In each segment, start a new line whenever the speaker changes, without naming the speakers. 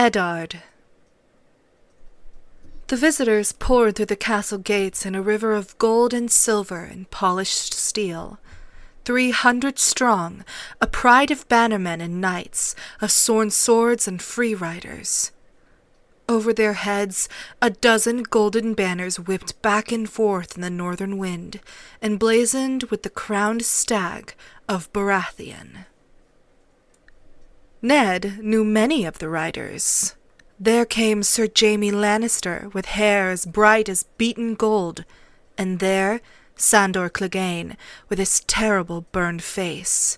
Eddard. The visitors poured through the castle gates in a river of gold and silver and polished steel. 300 strong, a pride of bannermen and knights, of sworn swords and free riders. Over their heads, a dozen golden banners whipped back and forth in the northern wind, emblazoned with the crowned stag of Baratheon. Ned knew many of the riders. There came Sir Jaime Lannister with hair as bright as beaten gold, and there Sandor Clegane with his terrible burned face.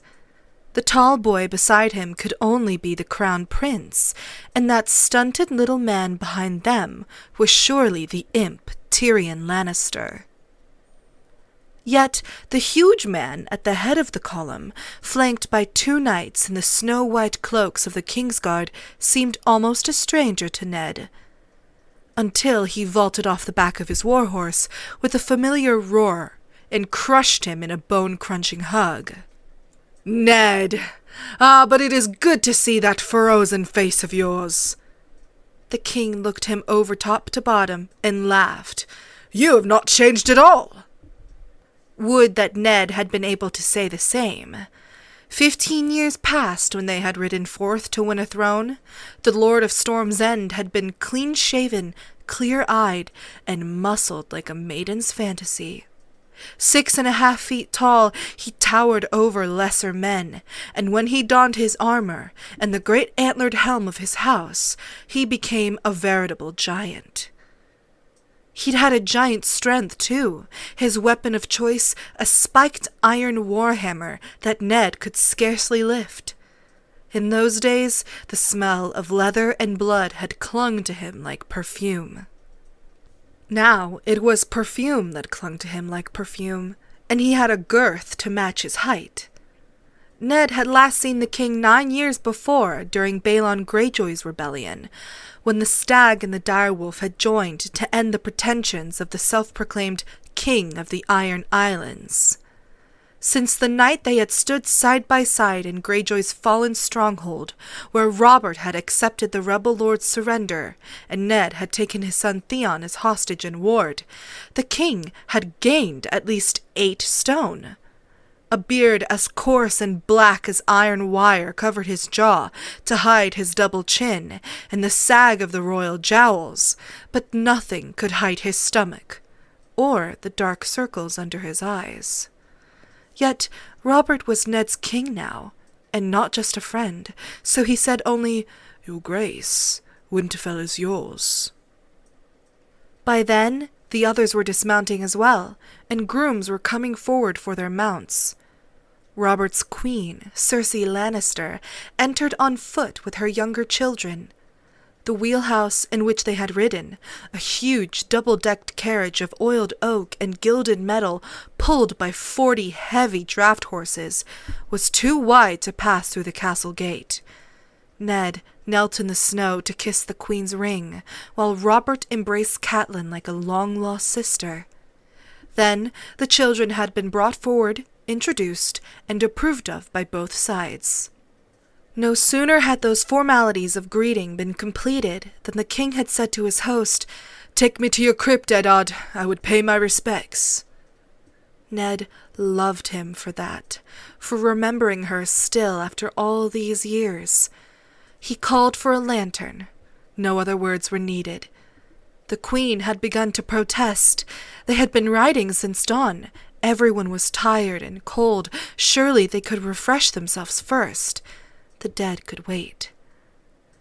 The tall boy beside him could only be the crown prince, and that stunted little man behind them was surely the imp Tyrion Lannister. Yet the huge man at the head of the column, flanked by 2 knights in the snow-white cloaks of the Kingsguard, seemed almost a stranger to Ned, until he vaulted off the back of his warhorse with a familiar roar and crushed him in a bone-crunching hug. "Ned! But it is good to see that frozen face of yours." The king looked him over top to bottom and laughed. "You have not changed at all." Would that Ned had been able to say the same. 15 years passed when they had ridden forth to win a throne. The Lord of Storm's End had been clean-shaven, clear-eyed, and muscled like a maiden's fantasy. 6.5 feet tall, he towered over lesser men, and when he donned his armor and the great antlered helm of his house, he became a veritable giant. He'd had a giant's strength, too, his weapon of choice a spiked iron warhammer that Ned could scarcely lift. In those days, the smell of leather and blood had clung to him like perfume. Now it was perfume that clung to him like perfume, and he had a girth to match his height. Ned had last seen the king 9 years before, during Balon Greyjoy's rebellion, when the stag and the direwolf had joined to end the pretensions of the self-proclaimed King of the Iron Islands. Since the night they had stood side by side in Greyjoy's fallen stronghold, where Robert had accepted the rebel lord's surrender, and Ned had taken his son Theon as hostage and ward, the king had gained at least 8 stone. A beard as coarse and black as iron wire covered his jaw to hide his double chin and the sag of the royal jowls, but nothing could hide his stomach, or the dark circles under his eyes. Yet Robert was Ned's king now, and not just a friend, so he said only, "Your Grace, Winterfell is yours." By then, the others were dismounting as well, and grooms were coming forward for their mounts. Robert's queen, Cersei Lannister, entered on foot with her younger children. The wheelhouse in which they had ridden, a huge double-decked carriage of oiled oak and gilded metal pulled by 40 heavy draft horses, was too wide to pass through the castle gate. Ned knelt in the snow to kiss the queen's ring, while Robert embraced Catelyn like a long-lost sister. Then the children had been brought forward, introduced, and approved of by both sides. No sooner had those formalities of greeting been completed than the king had said to his host, "Take me to your crypt, Eddard. I would pay my respects." Ned loved him for that, for remembering her still after all these years. He called for a lantern. No other words were needed. The queen had begun to protest. They had been riding since dawn. Everyone was tired and cold. Surely they could refresh themselves first. The dead could wait.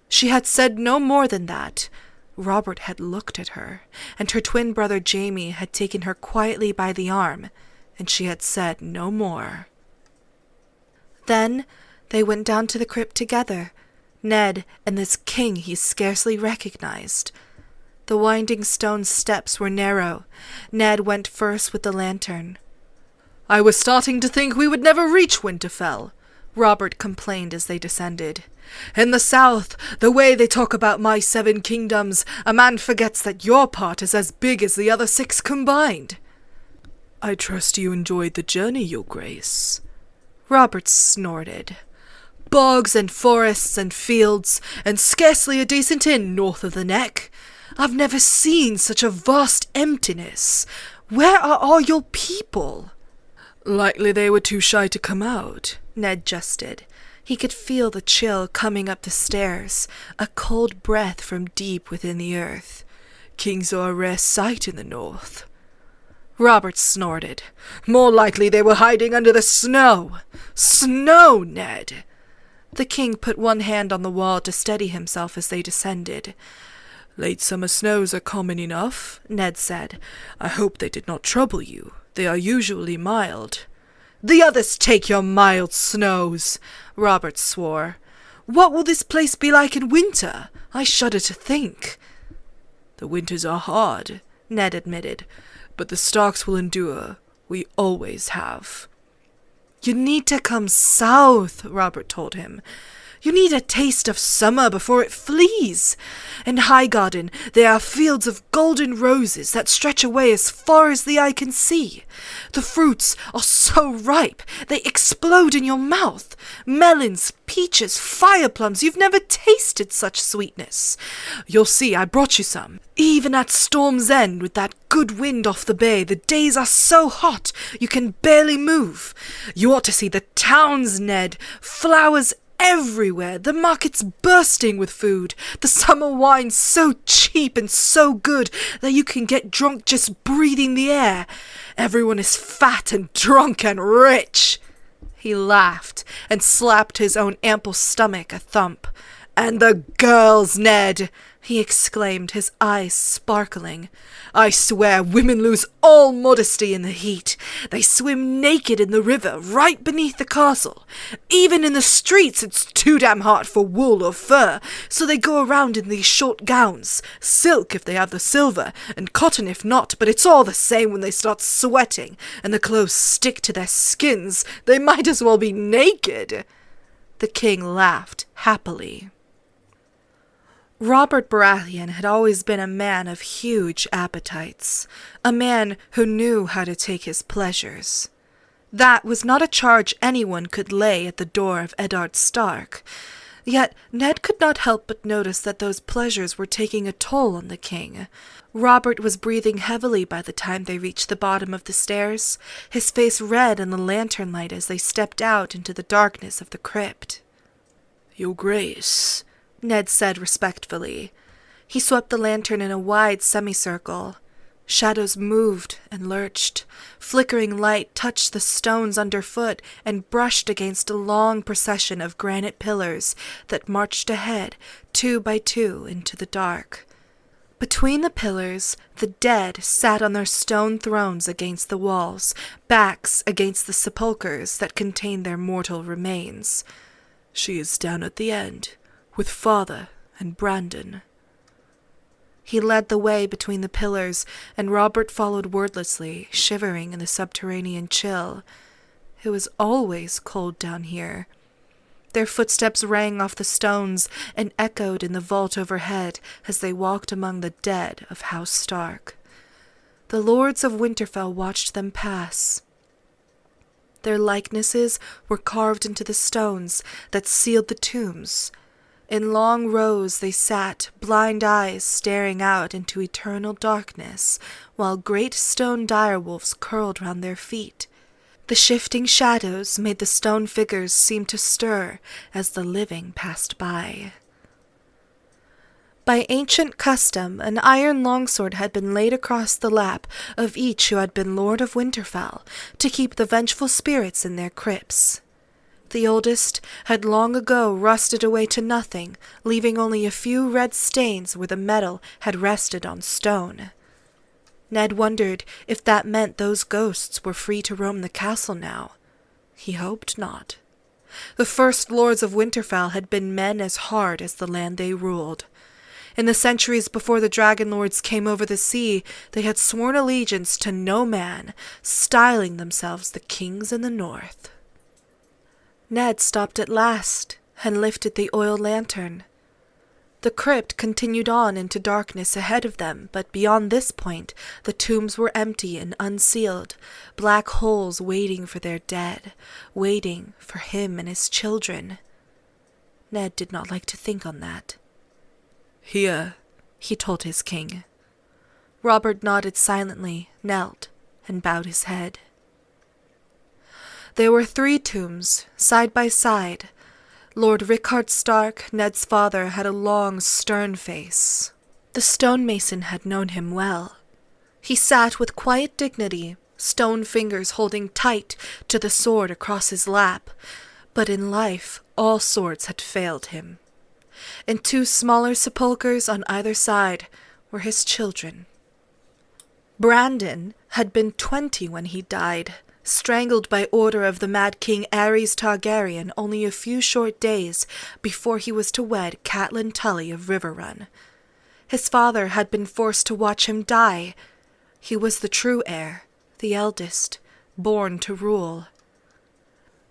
She had said no more than that. Robert had looked at her, and her twin brother Jaime had taken her quietly by the arm, and she had said no more. Then they went down to the crypt together, Ned and this king he scarcely recognized. The winding stone steps were narrow. Ned went first with the lantern. "I was starting to think we would never reach Winterfell," Robert complained as they descended. "In the south, the way they talk about my 7 kingdoms, a man forgets that your part is as big as the other 6 combined." "I trust you enjoyed the journey, Your Grace." Robert snorted. bogs and forests and fields, and scarcely a decent inn north of the neck. I've never seen such a vast emptiness. Where are all your people?" "Likely they were too shy to come out," Ned jested. He could feel the chill coming up the stairs, a cold breath from deep within the earth. "Kings are a rare sight in the north." Robert snorted. "More likely they were hiding under the snow." "Snow, Ned!" The king put one hand on the wall to steady himself as they descended. "Late summer snows are common enough," Ned said. "I hope they did not trouble you. They are usually mild." "The others take your mild snows," Robert swore. "What will this place be like in winter? I shudder to think." "The winters are hard," Ned admitted, "but the Starks will endure. We always have." "You need to come south," Robert told him. "You need a taste of summer before it flees. In Highgarden there are fields of golden roses that stretch away as far as the eye can see. The fruits are so ripe they explode in your mouth. Melons, peaches, fire plums, you've never tasted such sweetness. You'll see, I brought you some. Even at Storm's End, with that good wind off the bay, the days are so hot you can barely move. You ought to see the towns, Ned. Flowers everywhere, the markets bursting with food, the summer wine so cheap and so good that you can get drunk just breathing the air. Everyone is fat and drunk and rich." He laughed and slapped his own ample stomach a thump. "And the girls, Ned!" he exclaimed, his eyes sparkling. "I swear women lose all modesty in the heat. They swim naked in the river right beneath the castle. Even in the streets it's too damn hot for wool or fur, so they go around in these short gowns, silk if they have the silver, and cotton if not, but it's all the same when they start sweating, and the clothes stick to their skins. They might as well be naked." The king laughed happily. Robert Baratheon had always been a man of huge appetites, a man who knew how to take his pleasures. That was not a charge anyone could lay at the door of Eddard Stark. Yet Ned could not help but notice that those pleasures were taking a toll on the king. Robert was breathing heavily by the time they reached the bottom of the stairs, his face red in the lantern light as they stepped out into the darkness of the crypt. "Your Grace," Ned said respectfully. He swept the lantern in a wide semicircle. Shadows moved and lurched. Flickering light touched the stones underfoot and brushed against a long procession of granite pillars that marched ahead, 2 by 2, into the dark. Between the pillars, the dead sat on their stone thrones against the walls, backs against the sepulchres that contained their mortal remains. "She is down at the end, with Father and Brandon." He led the way between the pillars, and Robert followed wordlessly, shivering in the subterranean chill. It was always cold down here. Their footsteps rang off the stones and echoed in the vault overhead as they walked among the dead of House Stark. The lords of Winterfell watched them pass. Their likenesses were carved into the stones that sealed the tombs. In long rows they sat, blind eyes staring out into eternal darkness, while great stone direwolves curled round their feet. The shifting shadows made the stone figures seem to stir as the living passed by. By ancient custom, an iron longsword had been laid across the lap of each who had been Lord of Winterfell, to keep the vengeful spirits in their crypts. The oldest had long ago rusted away to nothing, leaving only a few red stains where the metal had rested on stone. Ned wondered if that meant those ghosts were free to roam the castle now. He hoped not. The first lords of Winterfell had been men as hard as the land they ruled. In the centuries before the Dragon Lords came over the sea, they had sworn allegiance to no man, styling themselves the kings in the north. Ned stopped at last and lifted the oil lantern. The crypt continued on into darkness ahead of them, but beyond this point the tombs were empty and unsealed, black holes waiting for their dead, waiting for him and his children. Ned did not like to think on that. "Here," he told his king. Robert nodded silently, knelt, and bowed his head. There were 3 tombs, side by side. Lord Rickard Stark, Ned's father, had a long, stern face. The stonemason had known him well. He sat with quiet dignity, stone fingers holding tight to the sword across his lap, but in life all swords had failed him. And 2 smaller sepulchres on either side were his children. Brandon had been 20 when he died, strangled by order of the mad King Aerys Targaryen only a few short days before he was to wed Catelyn Tully of Riverrun. His father had been forced to watch him die. He was the true heir, the eldest, born to rule.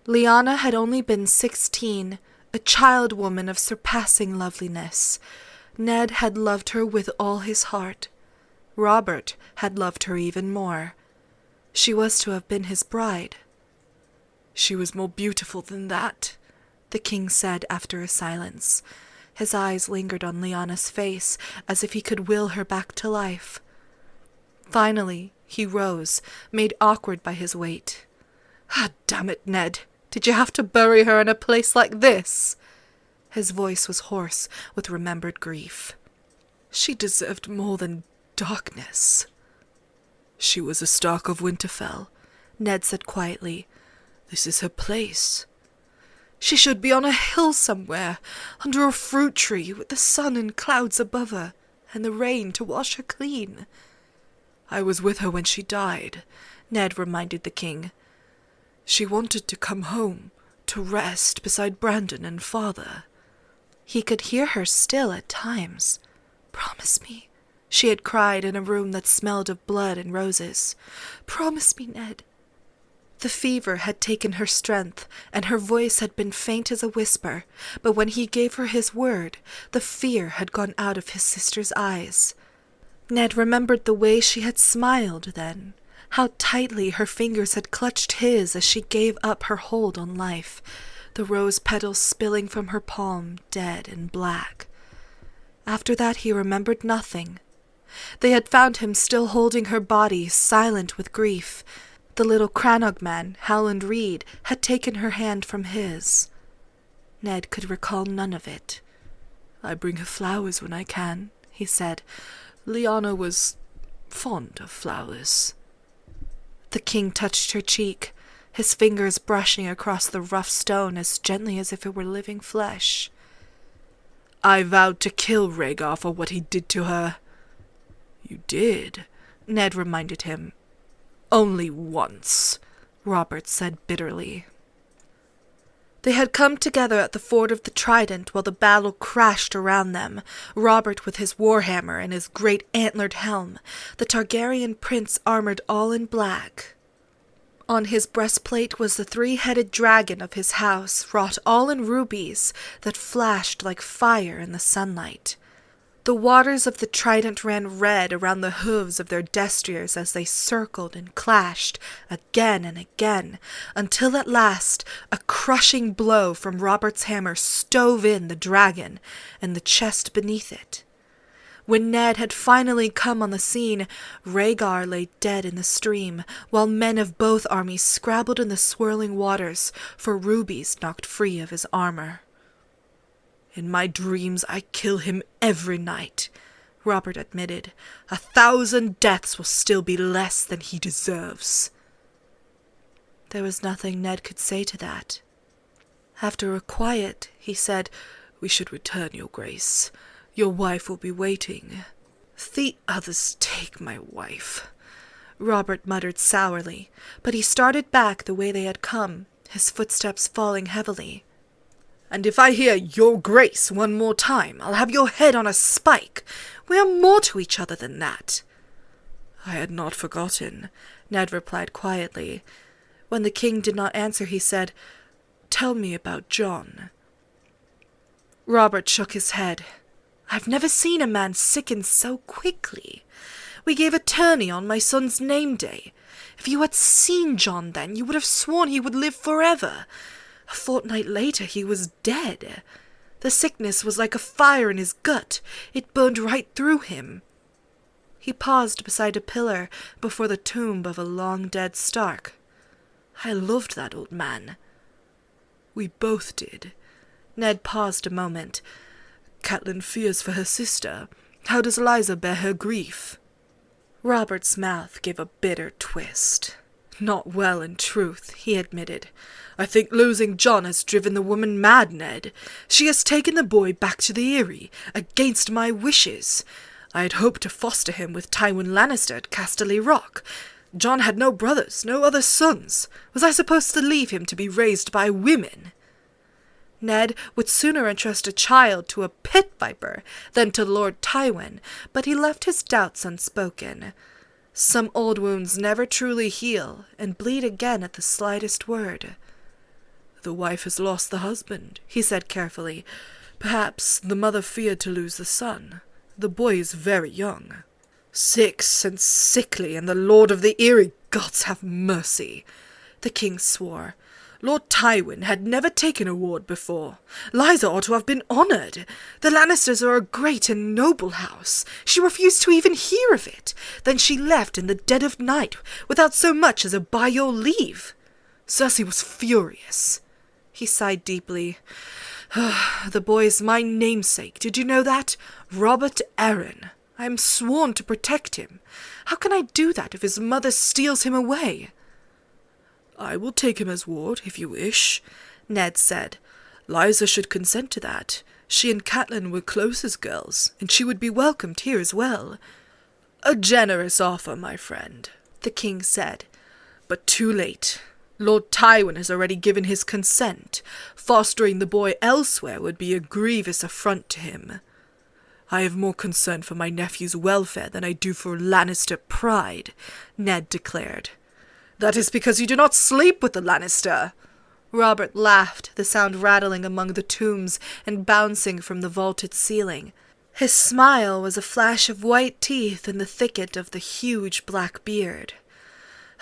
Lyanna had only been 16, a child woman of surpassing loveliness. Ned had loved her with all his heart. Robert had loved her even more. She was to have been his bride. "She was more beautiful than that," the king said after a silence. His eyes lingered on Lyanna's face, as if he could will her back to life. Finally, he rose, made awkward by his weight. "Ah, damn it, Ned! Did you have to bury her in a place like this?" His voice was hoarse with remembered grief. "She deserved more than darkness." "She was a Stark of Winterfell," Ned said quietly. "This is her place." "She should be on a hill somewhere, under a fruit tree, with the sun and clouds above her, and the rain to wash her clean." "I was with her when she died," Ned reminded the king. "She wanted to come home, to rest beside Brandon and father." He could hear her still at times. "Promise me," she had cried in a room that smelled of blood and roses. "Promise me, Ned." The fever had taken her strength, and her voice had been faint as a whisper, but when he gave her his word, the fear had gone out of his sister's eyes. Ned remembered the way she had smiled then, how tightly her fingers had clutched his as she gave up her hold on life, the rose petals spilling from her palm, dead and black. After that he remembered nothing. They had found him still holding her body, silent with grief. The little Crannog man, Howland Reed, had taken her hand from his. Ned could recall none of it. "I bring her flowers when I can," he said. "Lyanna was fond of flowers." The king touched her cheek, his fingers brushing across the rough stone as gently as if it were living flesh. "I vowed to kill Rhaegar for what he did to her." "You did," Ned reminded him. "Only once," Robert said bitterly. They had come together at the ford of the Trident while the battle crashed around them, Robert with his warhammer and his great antlered helm, the Targaryen prince armored all in black. On his breastplate was the 3-headed dragon of his house, wrought all in rubies that flashed like fire in the sunlight. The waters of the Trident ran red around the hooves of their destriers as they circled and clashed again and again, until at last a crushing blow from Robert's hammer stove in the dragon and the chest beneath it. When Ned had finally come on the scene, Rhaegar lay dead in the stream, while men of both armies scrabbled in the swirling waters for rubies knocked free of his armor. "In my dreams I kill him every night," Robert admitted. "1,000 deaths will still be less than he deserves." There was nothing Ned could say to that. After a quiet, he said, "We should return, Your Grace. Your wife will be waiting." "The others take my wife," Robert muttered sourly, but he started back the way they had come, his footsteps falling heavily. "And if I hear Your Grace one more time, I'll have your head on a spike. We are more to each other than that." "I had not forgotten," Ned replied quietly. When the king did not answer, he said, "Tell me about Jon." Robert shook his head. "I've never seen a man sicken so quickly. We gave a tourney on my son's name day. If you had seen Jon then, you would have sworn he would live forever. A fortnight later he was dead. The sickness was like a fire in his gut. It burned right through him. He paused beside a pillar before the tomb of a long-dead Stark. I loved that old man. We both did. Ned paused a moment. Catelyn fears for her sister. How does Lysa bear her grief? Robert's mouth gave a bitter twist. Not well, in truth, he admitted. I think losing Jon has driven the woman mad, Ned. She has taken the boy back to the Eyrie, against my wishes. I had hoped to foster him with Tywin Lannister at Casterly Rock. Jon had no brothers, no other sons. Was I supposed to leave him to be raised by women? Ned would sooner entrust a child to a pit viper than to Lord Tywin, but he left his doubts unspoken. Some old wounds never truly heal, and bleed again at the slightest word. The wife has lost the husband, he said carefully. Perhaps the mother feared to lose the son. The boy is very young. 6 and sickly, and the Lord of the Eyrie, gods have mercy. The king swore. Lord Tywin had never taken a ward before. Lysa ought to have been honoured. The Lannisters are a great and noble house. She refused to even hear of it. Then she left in the dead of night, without so much as a by your leave. Cersei was furious. He sighed deeply. The boy is my namesake, did you know that? Robert Arryn. I am sworn to protect him. How can I do that if his mother steals him away? I will take him as ward, if you wish, Ned said. Lysa should consent to that. She and Catelyn were close as girls, and she would be welcomed here as well. A generous offer, my friend, the king said, but too late. Lord Tywin has already given his consent. Fostering the boy elsewhere would be a grievous affront to him. I have more concern for my nephew's welfare than I do for Lannister pride, Ned declared. That is because you do not sleep with the Lannister. Robert laughed, the sound rattling among the tombs and bouncing from the vaulted ceiling. His smile was a flash of white teeth in the thicket of the huge black beard.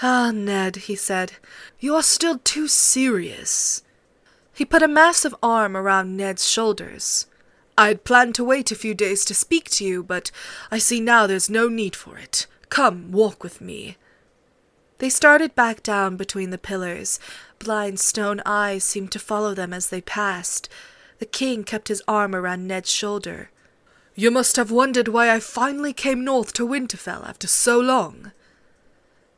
Ah, Ned, he said, you are still too serious. He put a massive arm around Ned's shoulders. I had planned to wait a few days to speak to you, but I see now there's no need for it. Come, walk with me. They started back down between the pillars. Blind stone eyes seemed to follow them as they passed. The king kept his arm around Ned's shoulder. You must have wondered why I finally came north to Winterfell after so long.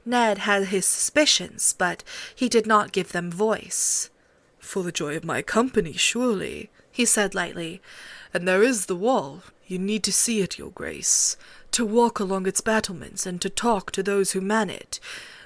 Ned had his suspicions, but he did not give them voice. For the joy of my company, surely, he said lightly. And there is the wall. You need to see it, your grace. To walk along its battlements and to talk to those who man it.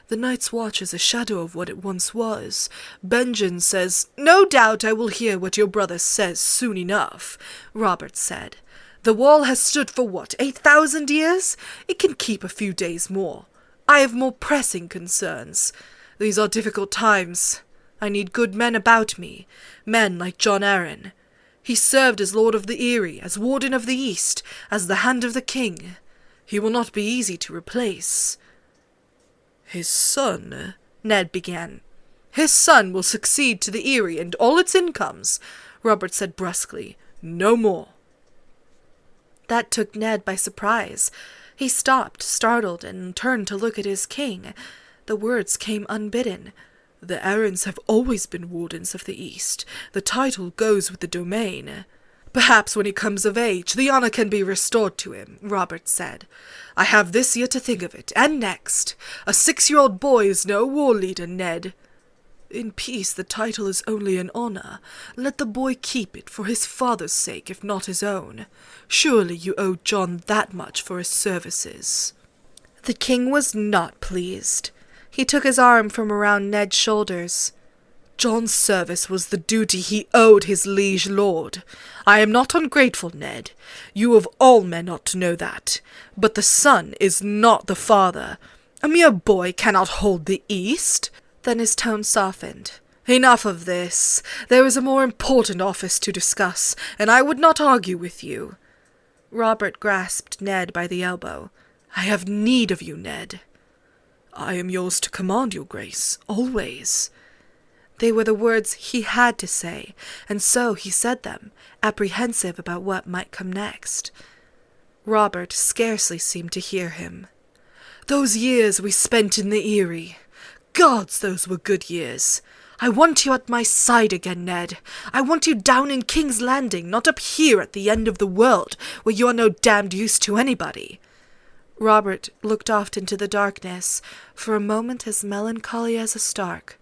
The Night's Watch is a shadow of what it once was. Benjen says, No doubt I will hear what your brother says soon enough, Robert said. The wall has stood for what, 8,000 years? It can keep a few days more. I have more pressing concerns. These are difficult times. I need good men about me, men like Jon Arryn. He served as Lord of the Eyrie, as Warden of the East, as the Hand of the King. He will not be easy to replace. His son, Ned began. His son will succeed to the Eyrie and all its incomes, Robert said brusquely. No more. That took Ned by surprise. He stopped, startled, and turned to look at his king. The words came unbidden. The Arryns have always been Wardens of the East. The title goes with the domain. Perhaps when he comes of age, the honor can be restored to him, Robert said. I have this year to think of it, and next. A 6-year-old boy is no war leader, Ned. In peace the title is only an honor. Let the boy keep it for his father's sake, if not his own. Surely you owe Jon that much for his services. The king was not pleased. He took his arm from around Ned's shoulders. Jon's service was the duty he owed his liege lord. I am not ungrateful, Ned. You of all men ought to know that. But the son is not the father. A mere boy cannot hold the East. Then his tone softened. Enough of this. There is a more important office to discuss, and I would not argue with you. Robert grasped Ned by the elbow. I have need of you, Ned. I am yours to command, your grace, always. They were the words he had to say, and so he said them, apprehensive about what might come next. Robert scarcely seemed to hear him. "Those years we spent in the Eyrie. Gods, those were good years. I want you at my side again, Ned. I want you down in King's Landing, not up here at the end of the world, where you are no damned use to anybody." Robert looked off into the darkness, for a moment as melancholy as a Stark.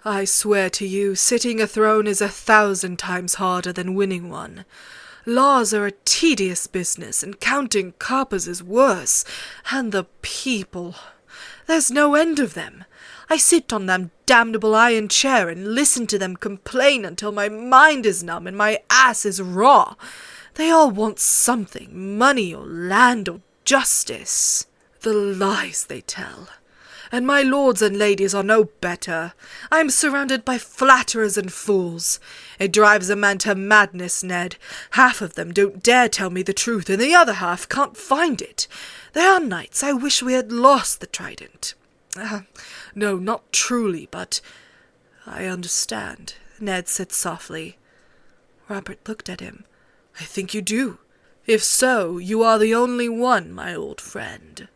"I swear to you, sitting a throne is 1,000 times harder than winning one. Laws are a tedious business, and counting coppers is worse. And the people, there's no end of them. I sit on that damnable iron chair and listen to them complain until my mind is numb and my ass is raw. They all want something, money or land or justice. The lies they tell. And my lords and ladies are no better. I am surrounded by flatterers and fools. It drives a man to madness, Ned. Half of them don't dare tell me the truth, and the other half can't find it. There are nights I wish we had lost the trident. No, not truly, but I understand, Ned said softly. Robert looked at him. I think you do. If so, you are the only one, my old friend.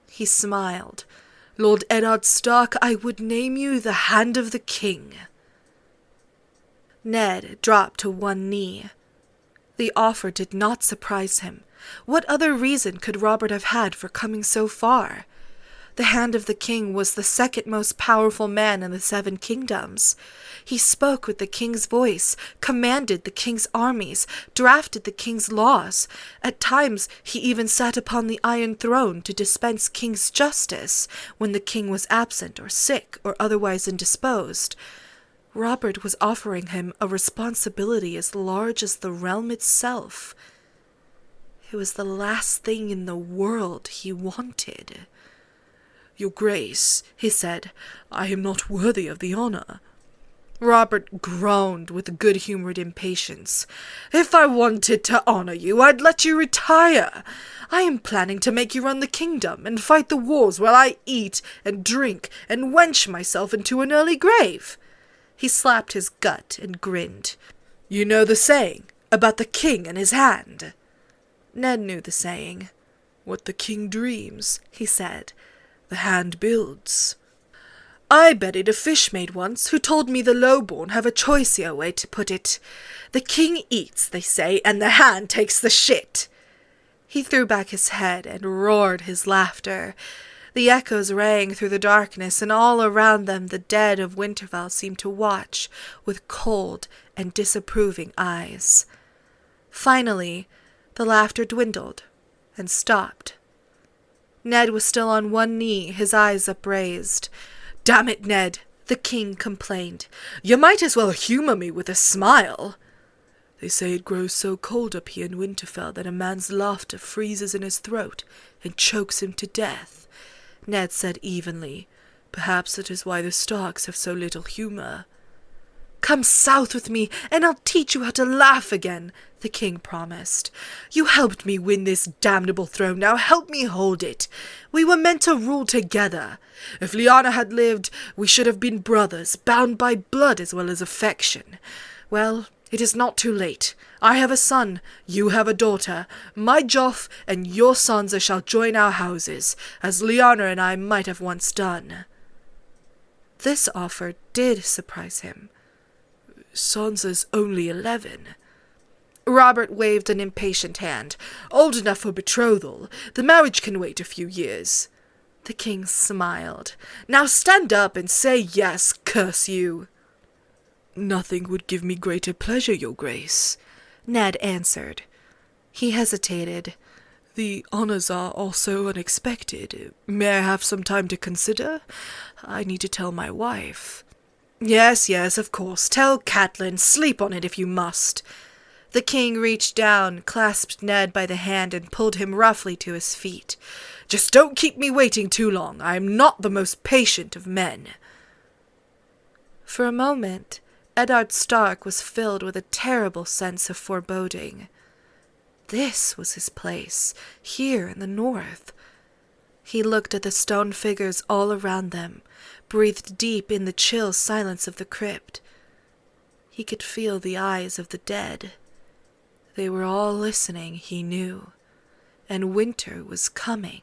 He smiled. Lord Eddard Stark, I would name you the Hand of the King. Ned dropped to one knee. The offer did not surprise him. What other reason could Robert have had for coming so far? The Hand of the King was the second most powerful man in the 7 kingdoms. He spoke with the king's voice, commanded the king's armies, drafted the king's laws. At times he even sat upon the Iron Throne to dispense king's justice when the king was absent or sick or otherwise indisposed. Robert was offering him a responsibility as large as the realm itself. It was the last thing in the world he wanted. Your Grace, he said, I am not worthy of the honor. Robert groaned with good-humored impatience. If I wanted to honor you, I'd let you retire. I am planning to make you run the kingdom and fight the wars while I eat and drink and wench myself into an early grave. He slapped his gut and grinned. You know the saying about the king and his hand? Ned knew the saying. What the king dreams, he said, the hand builds. I betted a fish maid once who told me the lowborn have a choicier way to put it. The king eats, they say, and the hand takes the shit. He threw back his head and roared his laughter. The echoes rang through the darkness, and all around them the dead of Winterfell seemed to watch with cold and disapproving eyes. Finally, the laughter dwindled and stopped. Ned was still on one knee, his eyes upraised. Damn it, Ned, the king complained. You might as well humor me with a smile. They say it grows so cold up here in Winterfell that a man's laughter freezes in his throat and chokes him to death, Ned said evenly. Perhaps that is why the Starks have so little humor. Come south with me, and I'll teach you how to laugh again, the king promised. You helped me win this damnable throne, now help me hold it. We were meant to rule together. If Lyanna had lived, we should have been brothers, bound by blood as well as affection. Well, it is not too late. I have a son, you have a daughter. My Joff and your Sansa shall join our houses, as Lyanna and I might have once done. This offer did surprise him. Sansa's only 11. Robert waved an impatient hand. Old enough for betrothal. The marriage can wait a few years. The king smiled. Now stand up and say yes, curse you. Nothing would give me greater pleasure, your grace, Ned answered. He hesitated. The honors are also unexpected. May I have some time to consider? I need to tell my wife. Yes, of course. Tell Catelyn. Sleep on it if you must. The king reached down, clasped Ned by the hand, and pulled him roughly to his feet. Just don't keep me waiting too long. I am not the most patient of men. For a moment, Eddard Stark was filled with a terrible sense of foreboding. This was his place, here in the north. He looked at the stone figures all around them, breathed deep in the chill silence of the crypt. He could feel the eyes of the dead. They were all listening, he knew, and winter was coming.